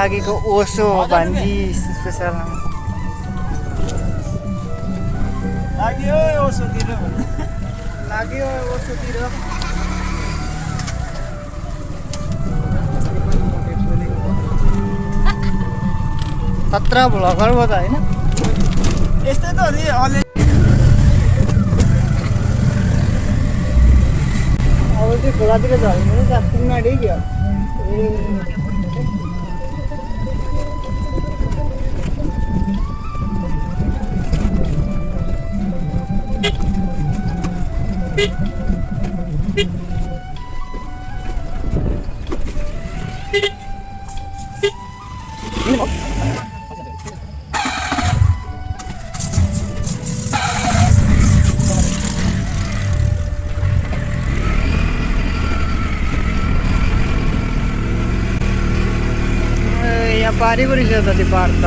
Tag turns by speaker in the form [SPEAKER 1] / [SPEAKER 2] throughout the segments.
[SPEAKER 1] लागेको ओसो भान्जी स्पेसल
[SPEAKER 2] लाग्यो ओसोतिर
[SPEAKER 1] लाग्यो ओसोतिर खतरा भ्लगर हो त होइन
[SPEAKER 2] यस्तै त हो नि अलि
[SPEAKER 1] अब चाहिँ खोलातिर झर्नु जास्तिङमा डिग्यो पारेको रहेछ त त्यो पार त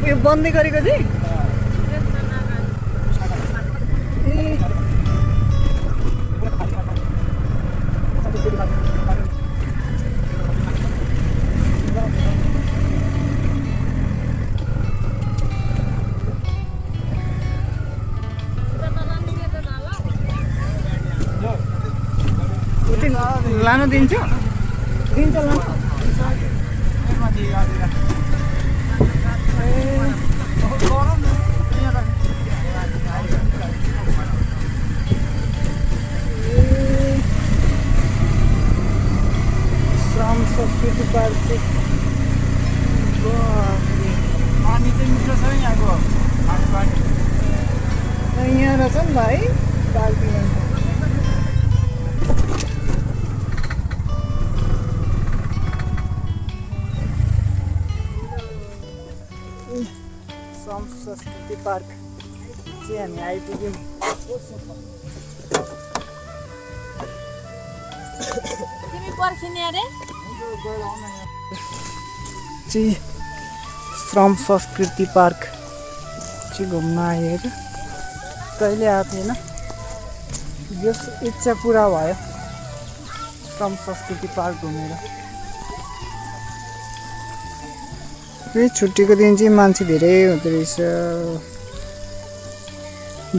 [SPEAKER 1] यो बन्दै गरेको चाहिँ लानु दिन्छ दिन्छ लानु संस्कृति पार्क
[SPEAKER 2] पानी चाहिँ मिठो छ यहाँको
[SPEAKER 1] यहाँ रहेछ नि भाइ पार्किङ संस्कृति पार्क चाहिँ हामी आइपुग्यौँ चाहिँ श्रम संस्कृति पार्क चाहिँ घुम्न आएर कहिले आएको थिएन यो इच्छा पुरा भयो श्रम संस्कृति पार्क घुमेर यही छुट्टीको दिन चाहिँ मान्छे धेरै हुँदो रहेछ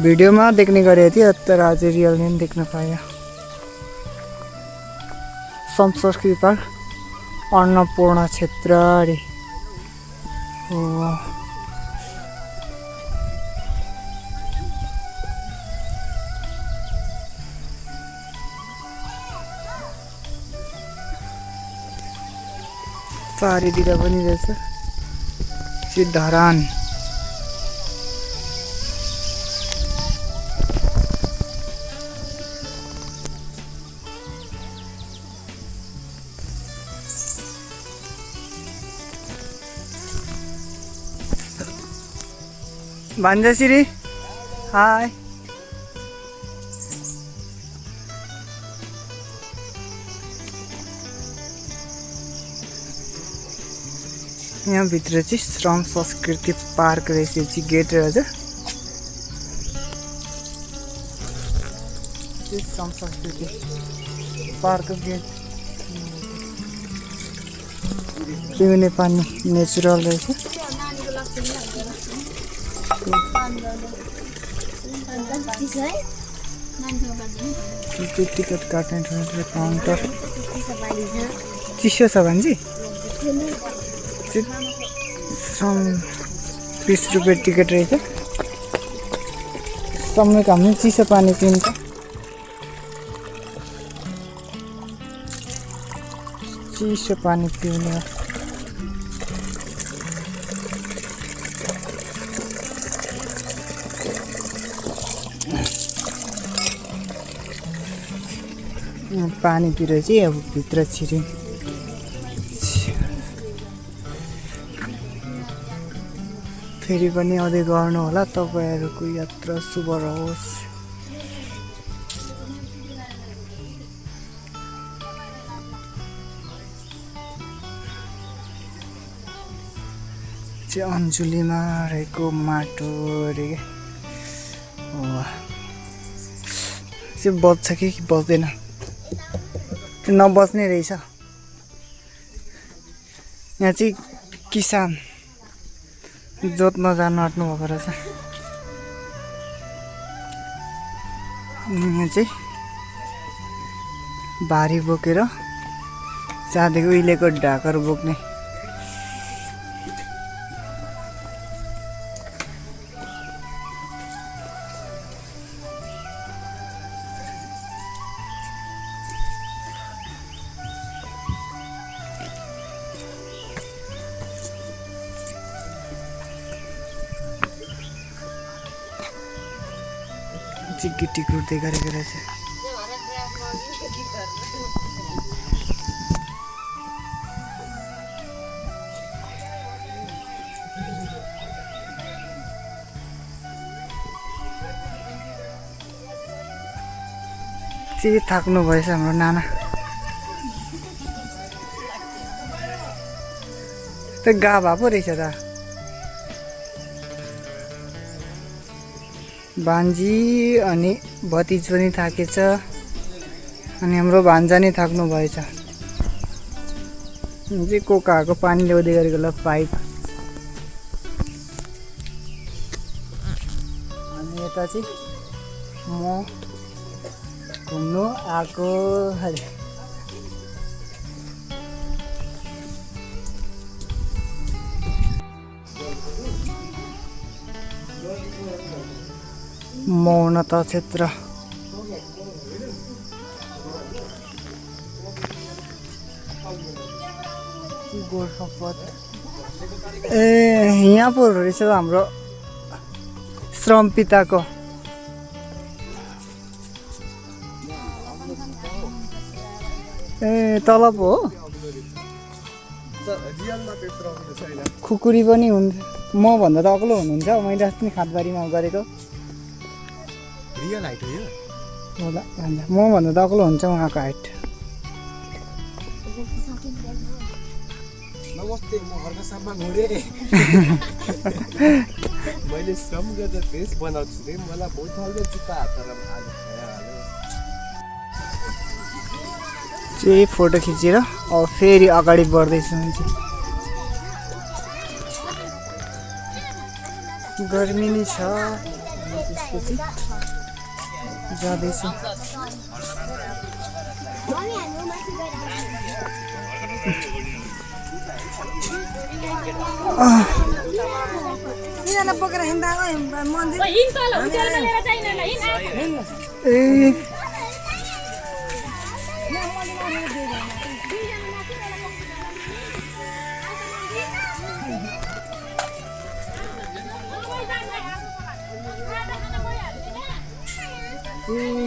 [SPEAKER 1] भिडियोमा देख्ने गरेको थियो तर अझै रियलमा पनि देख्न पायो संस्कृति पार्क अन्नपूर्ण क्षेत्र अरे हो पारितिर पनि रहेछ चाहिँ धरान भान्जासिरी हाय यहाँ भित्र चाहिँ श्रम संस्कृति पार्क रहेछ यो चाहिँ गेट रहेछ श्रम संस्कृति पार्क गेट पिउने पानी नेचुरल रहेछ टिकट काट्ने काउन्टर चिसो छ भान्जी 20 रुपियाँ टिकट रहेछ समय हामी चिसो पानी पिन्छ चिसो पानी पिउने पानीतिर चाहिँ अब भित्र छिर्यौँ फेरि पनि आउँदै गर्नु होला तपाईहरुको यात्रा शुभ रहोस् चाहिँ अन्जुलीमा रहेको माटो रे चाहिँ बज्छ कि बज्दैन नबस्ने रहेछ। यहाँ चाहिँ किसान जोत्न जानु आँट्नु भएको रहेछ। यहाँ चाहिँ भारी बोकेर जहाँदेखि उहिलेको ढाकहरू बोक्ने। गिट्टी कुट्दै गरेको रहेछ। चाहिँ थाक्नु भएछ हाम्रो नाना। त गा भए पो रहेछ त। भान्जी अनि भतिज पनि थाकेछ अनि हाम्रो भान्जा नै थाक्नु भएछ। चाहिँ कोकाको पानी ल्याउँदै गरेको ल पाइप। अनि यता चाहिँ म घुम्नु आएको। मौनता क्षेत्र। गोरखापत यहाँ पो रहेछ हाम्रो श्रम पिताको। तलब हो। खुकुरी पनि हुन्छ। म भन्दा त अग्लो हुनुहुन्छ। मैले अस्ति खाटबारीमा गरेको
[SPEAKER 3] रियल हाइट हो यो
[SPEAKER 1] होला भन्दा म भन्दा त अग्लो हुन्छ उहाँको हाइट।
[SPEAKER 3] नमस्ते, म हर्कसम्म घुरे। मैले श्रम गर्दा भेष बनाउँछु रे। मलाई बहुत खालको जुत्ता हातेर आज
[SPEAKER 1] चाहिँ फोटो खिचेर अब फेरि अगाडि बढ्दैछु। गर्मी नै छ। त्यसपछि जाँदैछु।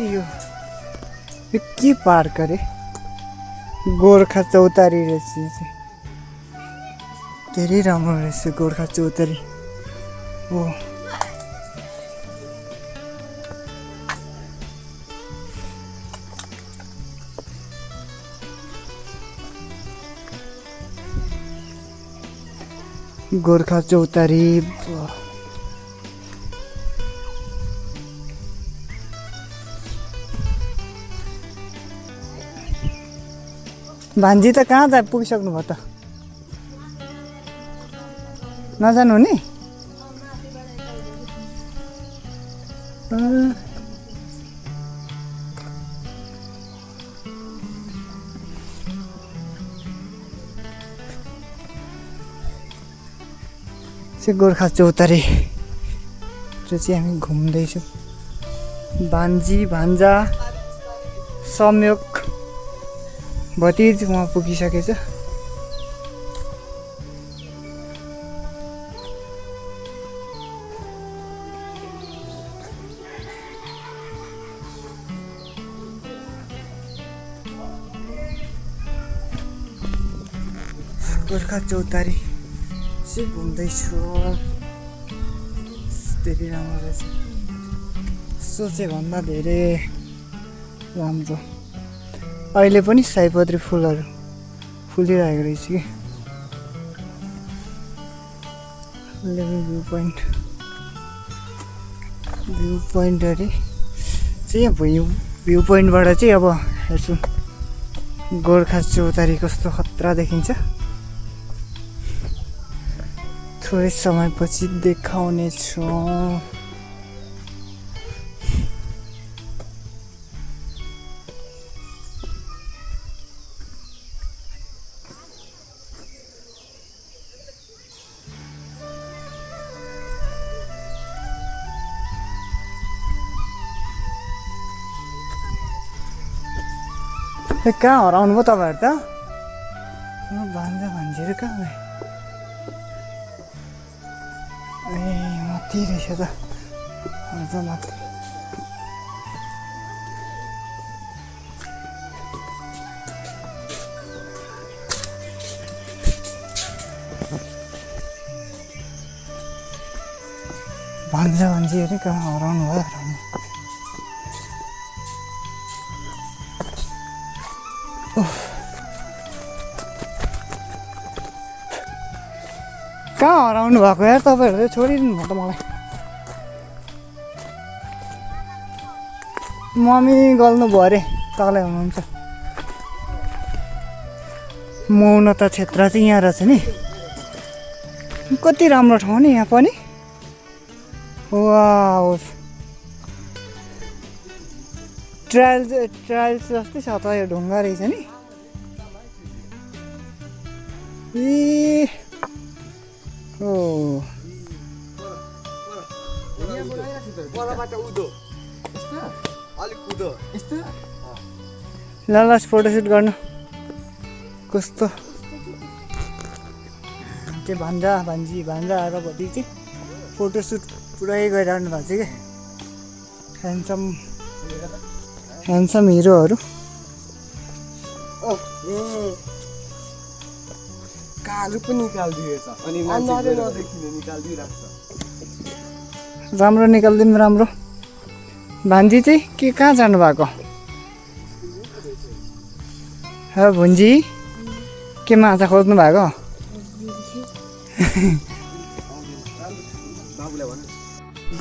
[SPEAKER 1] यो के पार्क अरे गोर्खा चौतारी रहेछ। धेरै राम्रो रहेछ गोर्खा चौतारी। हो गोर्खा चौतारी। भान्जी त कहाँ जा पुगिसक्नु भयो त? नजानु नि? चाहिँ गोर्खा चौतारी र चाहिँ हामी घुम्दैछौँ। भान्जी भान्जा संयोग भतिज उहाँ पुगिसकेछ। गोर्खा चौतारी चाहिँ घुम्दैछु। धेरै राम्रो रहेछ। सोचेभन्दा धेरै राम्रो। अहिले पनि सयपत्री फुलहरू फुलिरहेको रहेछ कि। भ्यू पोइन्ट अरे चाहिँ भ्यू पोइन्टबाट चाहिँ अब हेर्छु गोर्खा चौतारी कस्तो खतरा देखिन्छ। थोरै समयपछि देखाउने छौँ। कहाँ हराउनु भयो तपाईँहरू त? भान्जा भान्जीहरू कहाँ गए? ए माथि रहेछ त, अझ माथि। भान्जा भान्जीहरू कहाँ हराउनु भयो? हराउनु कहाँ हराउनु भएको यार तपाईँहरूले? छोडिदिनु भयो त मलाई। मम्मी गल्नुभयो अरे, तलै हुनुहुन्छ। मौनता क्षेत्र चाहिँ यहाँ रहेछ नि। कति राम्रो ठाउँ नि यहाँ पनि। वाउ, ट्रायल्स जस्तै छ त यो ढुङ्गा रहेछ नि। ए ओ ल ल फोटोसुट गर्नु। कस्तो त्यो भान्जा र भति चाहिँ फोटोसुट पुरै गरिरहनु भएको छ कि। ह्यान्डसम हिरोहरू।
[SPEAKER 3] कालो पनि निकालिदिएछ अनि मान्छे नदेखिने निकालिदिइराख्छ।
[SPEAKER 1] राम्रो निकालिदिउँ, राम्रो। भान्जी चाहिँ के कहाँ जानु भएको? ह भुन्जी के माछा खोज्नु भएको?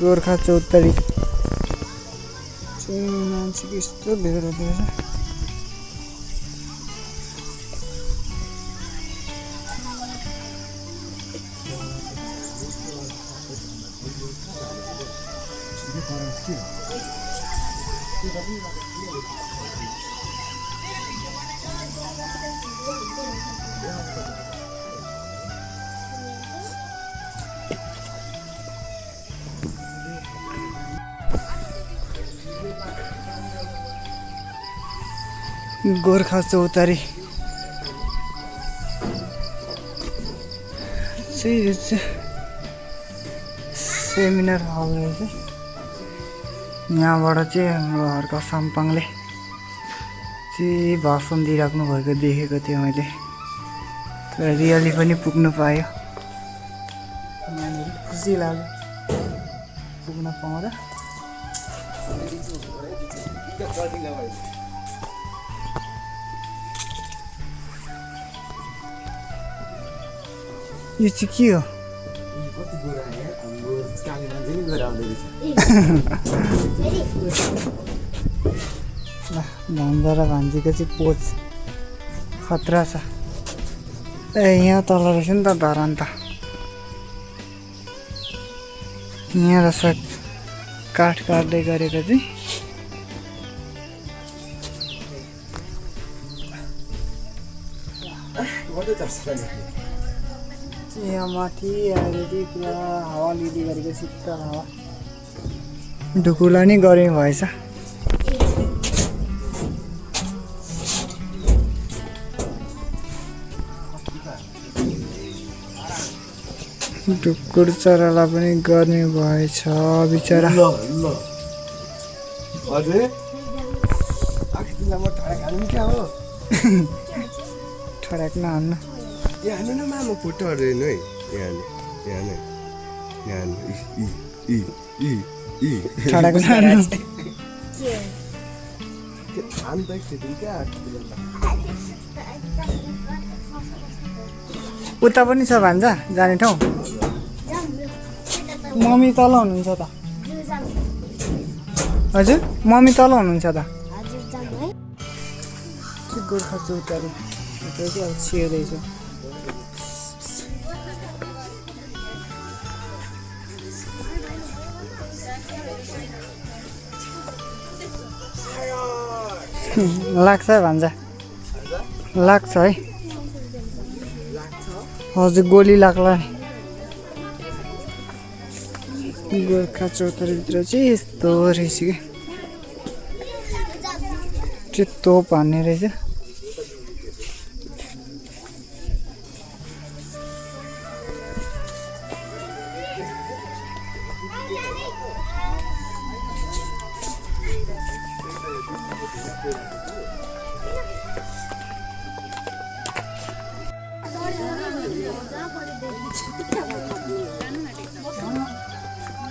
[SPEAKER 1] गोर्खा चौतारी मान्छे यस्तो भिड रहेछ। गोर्खा चौतारी चाहिँ सेमिनार हल रहेछ। यहाँबाट चाहिँ हाम्रो हर्का साम्पाङले चाहिँ भाषण दिइराख्नु भएको देखेको थिएँ मैले। तर रियली पनि पुग्नु पायो। खुसी लाग्यो पुग्न पाउँदा। यो चाहिँ के हो? भान्जा र भान्जीको चाहिँ पोज खतरा छ। ए यहाँ तल रहेछ नि त धरान त। यहाँ रहेछ काठ काट्दै गरेको चाहिँ। यहाँ माथि आएर चाहिँ पुरा हावा लिँदै गरेको शीतल हावा। ढुकुला नि गर्मी भएछ। ढुकुर चरालाई पनि गर्मी भएछ बिचरा। ठड्याक नहान्नु।
[SPEAKER 3] यहाँ न मामा फोटोहरू हेर्नु है।
[SPEAKER 1] ठड्याक नहान्नु। उता पनि छ भान्जा जाने ठाउँ? मम्मी तल हुनुहुन्छ त? हजुर मम्मी तल हुनुहुन्छ त? गोर्खा चौतारी भित्र चाहिँ अब छिर्दैछ लाग्छ भन्छ लाग्छ है हजुर गोली लाग्ला गोर्खा चौतारीभित्र चाहिँ यस्तो रहेछ कि त्यो तोप हान्ने रहेछ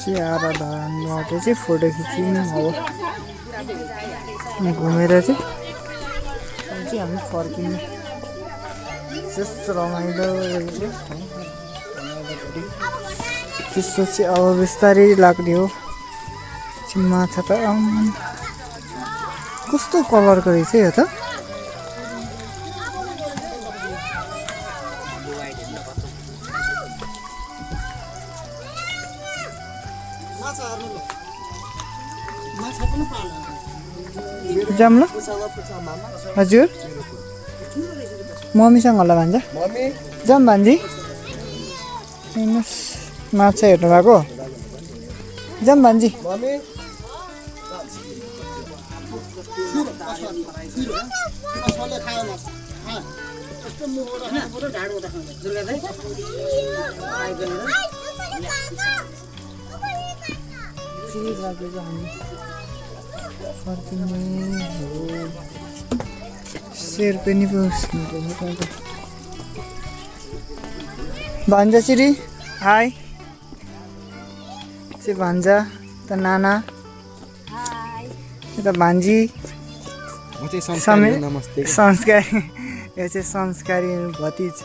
[SPEAKER 1] चियारा धानबाट चाहिँ फोटो खिच्यौँ अब घुमेर चाहिँ अब चाहिँ हामी फर्किने त्यस्तो रमाइलो त्यस्तो चाहिँ अब बिस्तारै लाग्ने हो माछा त कस्तो कलरको रहेछ यो त जाम ल हजुर मम्मीसँग होला भन्छ जाम भान्जी हेर्नुहोस् माछा हेर्नु भएको जाम भान्जी शेर पनि भान्जा सिरी हाई चाहिँ भान्जा त नाना यता भान्जी संस्कारी यो चाहिँ संस्कारी भतिज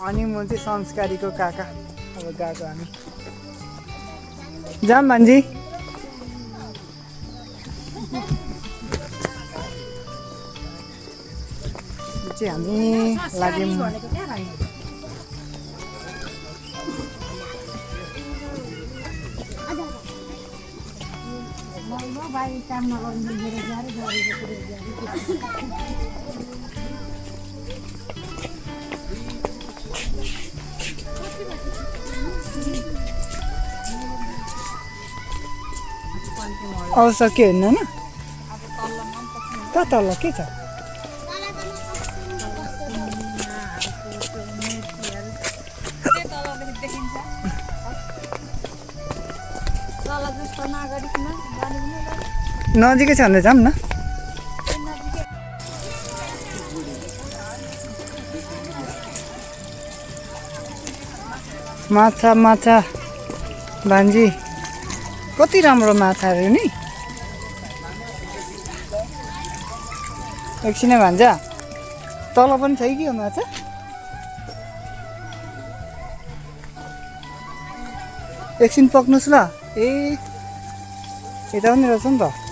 [SPEAKER 1] अनि म चाहिँ संस्कारीको काका अब गएको हामी जाम भान्जी चाहिँ हामी लाग्यौँ अब सक्यो हेर्नु न तल के छ नजिकै छ भने जाऊँ न माछा माछा भान्जी कति राम्रो माछाहरू नि एकछिनै भान्जा तल पनि छ कि यो माछा एकछिन पक्नुहोस् ल ए यता पनि रहेछ नि त